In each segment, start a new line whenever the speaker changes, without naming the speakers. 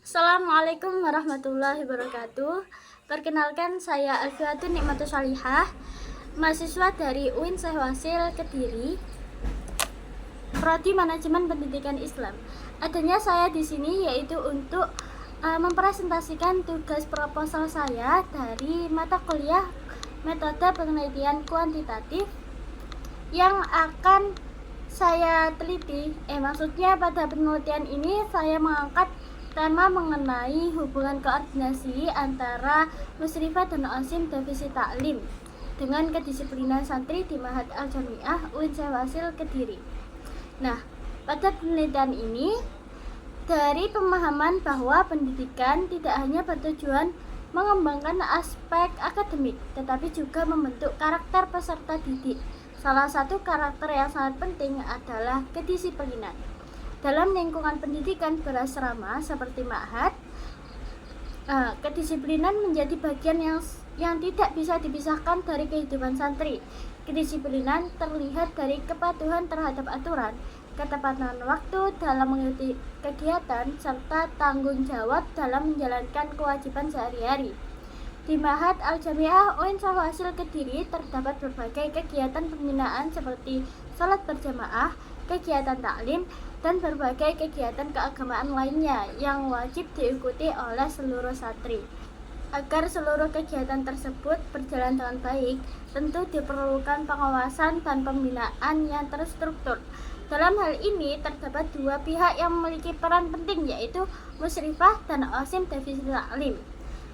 Assalamualaikum warahmatullahi wabarakatuh. Perkenalkan, saya Alfiatun Nikmatus Salihah, mahasiswa dari UIN Syekh Wasil Kediri, Prodi Manajemen Pendidikan Islam. Adanya saya di sini yaitu untuk mempresentasikan tugas proposal saya dari mata kuliah metode penelitian kuantitatif yang akan saya teliti. Maksudnya pada penelitian ini saya mengangkat tema mengenai hubungan koordinasi antara Musrifah dan Osim Divisi Taklim dengan kedisiplinan santri di Ma'had Al-Jami'ah UIN Syekh Wasil Kediri. Nah, pada penelitian ini dari pemahaman bahwa pendidikan tidak hanya bertujuan mengembangkan aspek akademik, tetapi juga membentuk karakter peserta didik. Salah satu karakter yang sangat penting adalah kedisiplinan. Dalam lingkungan pendidikan berasrama seperti ma'had, kedisiplinan menjadi bagian yang tidak bisa dipisahkan dari kehidupan santri. Kedisiplinan terlihat dari kepatuhan terhadap aturan, ketepatan waktu dalam mengikuti kegiatan, serta tanggung jawab dalam menjalankan kewajiban sehari-hari. Di Ma'had Al-Jami'ah UIN Syekh Wasil Kediri terdapat berbagai kegiatan pembinaan seperti salat berjamaah, kegiatan taklim, dan berbagai kegiatan keagamaan lainnya yang wajib diikuti oleh seluruh santri. Agar seluruh kegiatan tersebut berjalan dengan baik, tentu diperlukan pengawasan dan pembinaan yang terstruktur. Dalam hal ini terdapat dua pihak yang memiliki peran penting, yaitu Musrifah dan Osim Divisi Taklim.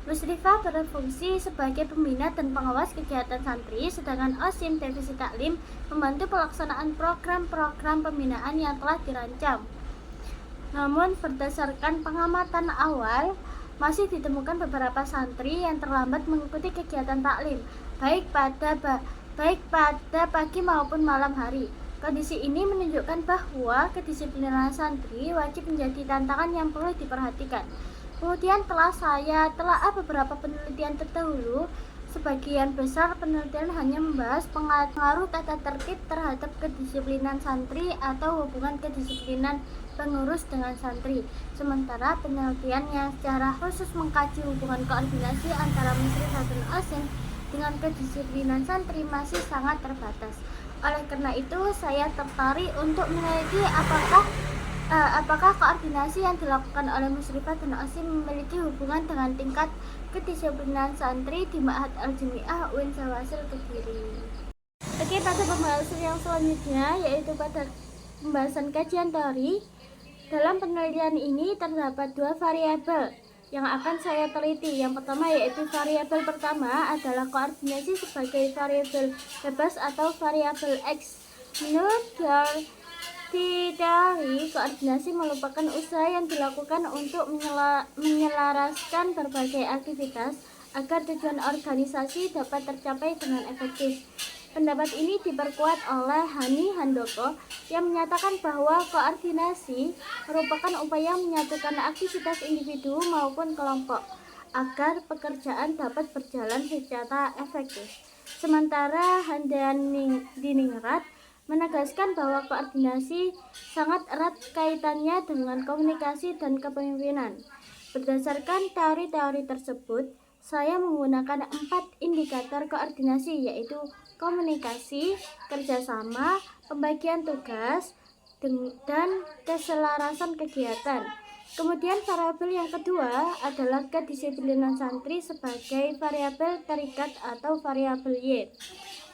Musrifah berfungsi sebagai pembina dan pengawas kegiatan santri, sedangkan Osim Divisi Taklim membantu pelaksanaan program-program pembinaan yang telah dirancang. Namun berdasarkan pengamatan awal, masih ditemukan beberapa santri yang terlambat mengikuti kegiatan taklim, baik pada pagi maupun malam hari. Kondisi ini menunjukkan bahwa kedisiplinan santri wajib menjadi tantangan yang perlu diperhatikan. Kemudian telah saya telaah beberapa penelitian terdahulu. Sebagian besar penelitian hanya membahas pengaruh tata tertib terhadap kedisiplinan santri atau hubungan kedisiplinan pengurus dengan santri. Sementara penelitian yang secara khusus mengkaji hubungan koordinasi antara Musrifah dan Osim dengan kedisiplinan santri masih sangat terbatas. Oleh karena itu, saya tertarik untuk meneliti apakah koordinasi yang dilakukan oleh Musrifah dan Osim memiliki hubungan dengan tingkat kedisiplinan santri di Ma'had Al-Jami'ah UIN Syekh Wasil Kediri. Oke, pada pembahasan yang selanjutnya yaitu pada pembahasan kajian teori. Dalam penelitian ini terdapat dua variabel yang akan saya teliti. Yang pertama yaitu variabel pertama adalah koordinasi sebagai variabel bebas atau variabel X. Menurut teori, koordinasi merupakan usaha yang dilakukan untuk menyelaraskan berbagai aktivitas agar tujuan organisasi dapat tercapai dengan efektif. Pendapat ini diperkuat oleh Hani Handoko yang menyatakan bahwa koordinasi merupakan upaya menyatukan aktivitas individu maupun kelompok agar pekerjaan dapat berjalan secara efektif. Sementara Handiningrat menegaskan bahwa koordinasi sangat erat kaitannya dengan komunikasi dan kepemimpinan. Berdasarkan teori-teori tersebut, saya menggunakan 4 indikator koordinasi, yaitu komunikasi, kerjasama, pembagian tugas, dan keselarasan kegiatan. Kemudian variabel yang kedua adalah kedisiplinan santri sebagai variabel terikat atau variabel Y.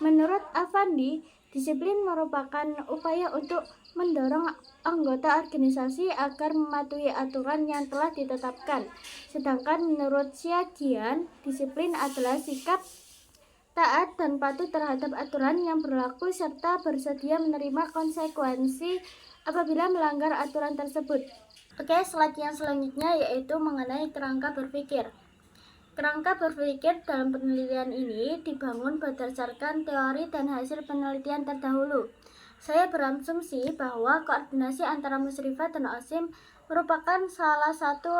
Menurut Avandi, disiplin merupakan upaya untuk mendorong anggota organisasi agar mematuhi aturan yang telah ditetapkan. Sedangkan menurut Syagian, disiplin adalah sikap taat dan patuh terhadap aturan yang berlaku serta bersedia menerima konsekuensi apabila melanggar aturan tersebut. Oke, slide yang selanjutnya yaitu mengenai kerangka berpikir. Kerangka berpikir dalam penelitian ini dibangun berdasarkan teori dan hasil penelitian terdahulu. Saya berasumsi bahwa koordinasi antara Musrifah dan Osim merupakan salah satu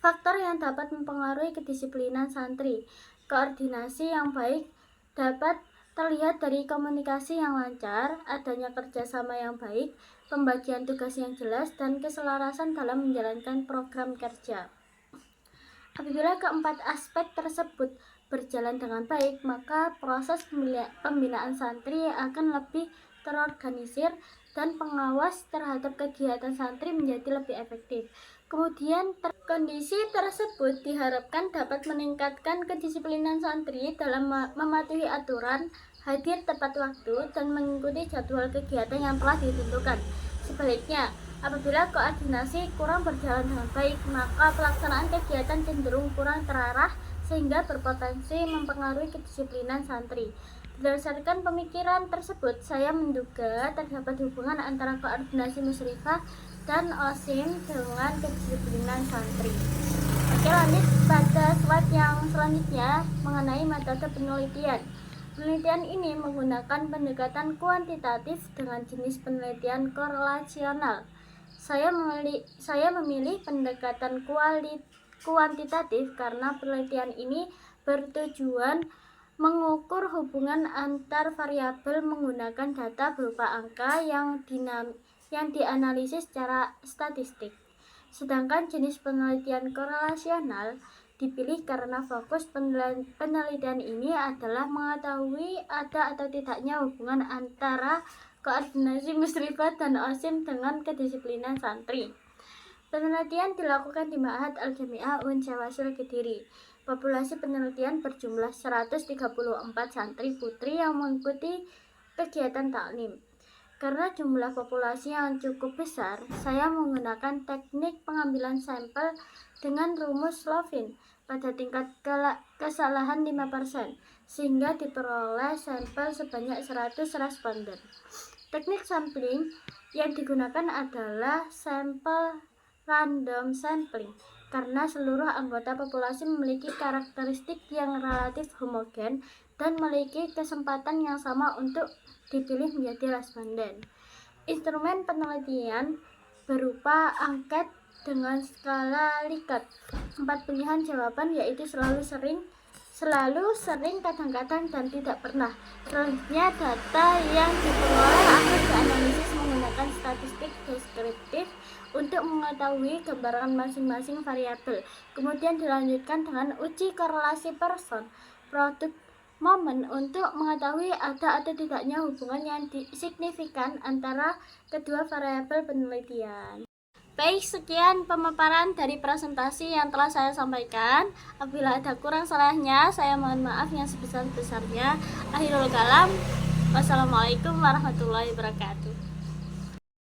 faktor yang dapat mempengaruhi kedisiplinan santri. Koordinasi yang baik dapat terlihat dari komunikasi yang lancar, adanya kerjasama yang baik, pembagian tugas yang jelas, dan keselarasan dalam menjalankan program kerja. Apabila keempat aspek tersebut berjalan dengan baik, maka proses pembinaan santri akan lebih terorganisir dan pengawas terhadap kegiatan santri menjadi lebih efektif. Kemudian kondisi tersebut diharapkan dapat meningkatkan kedisiplinan santri dalam mematuhi aturan, hadir tepat waktu, dan mengikuti jadwal kegiatan yang telah ditentukan. Sebaliknya, apabila koordinasi kurang berjalan dengan baik, maka pelaksanaan kegiatan cenderung kurang terarah sehingga berpotensi mempengaruhi kedisiplinan santri. Berdasarkan pemikiran tersebut, saya menduga terdapat hubungan antara koordinasi musyrifah dan OSIM dengan kedisiplinan santri. Oke, lanjut pada slide yang selanjutnya mengenai metode penelitian. Penelitian ini menggunakan pendekatan kuantitatif dengan jenis penelitian korelasional. Saya memilih pendekatan kuantitatif karena penelitian ini bertujuan mengukur hubungan antar variabel menggunakan data berupa angka yang dianalisis secara statistik. Sedangkan jenis penelitian korelasional dipilih karena fokus penelitian ini adalah mengetahui ada atau tidaknya hubungan antara koordinasi musyrifah dan OSIM dengan kedisiplinan santri. Penelitian dilakukan di Ma'had Al-Jami'ah Uin Syawakil Kediri. Populasi penelitian berjumlah 134 santri putri yang mengikuti kegiatan taklim. Karena jumlah populasi yang cukup besar, saya menggunakan teknik pengambilan sampel dengan rumus Lovin pada tingkat kesalahan 5%, sehingga diperoleh sampel sebanyak 100 responden. Teknik sampling yang digunakan adalah sampel random sampling, karena seluruh anggota populasi memiliki karakteristik yang relatif homogen dan memiliki kesempatan yang sama untuk dipilih menjadi responden. Instrumen penelitian berupa angket dengan skala Likert. 4 pilihan jawaban yaitu selalu sering, kadang-kadang, dan tidak pernah. Selanjutnya, data yang diperoleh akan dianalisis menggunakan statistik deskriptif untuk mengetahui gambaran masing-masing variabel. Kemudian dilanjutkan dengan uji korelasi person produk momen untuk mengetahui ada atau tidaknya hubungan yang signifikan antara kedua variabel penelitian. Baik, sekian pemaparan dari presentasi yang telah saya sampaikan. Apabila ada kurang salahnya, saya mohon maaf yang sebesar-besarnya. Akhirul kalam, wassalamualaikum warahmatullahi wabarakatuh.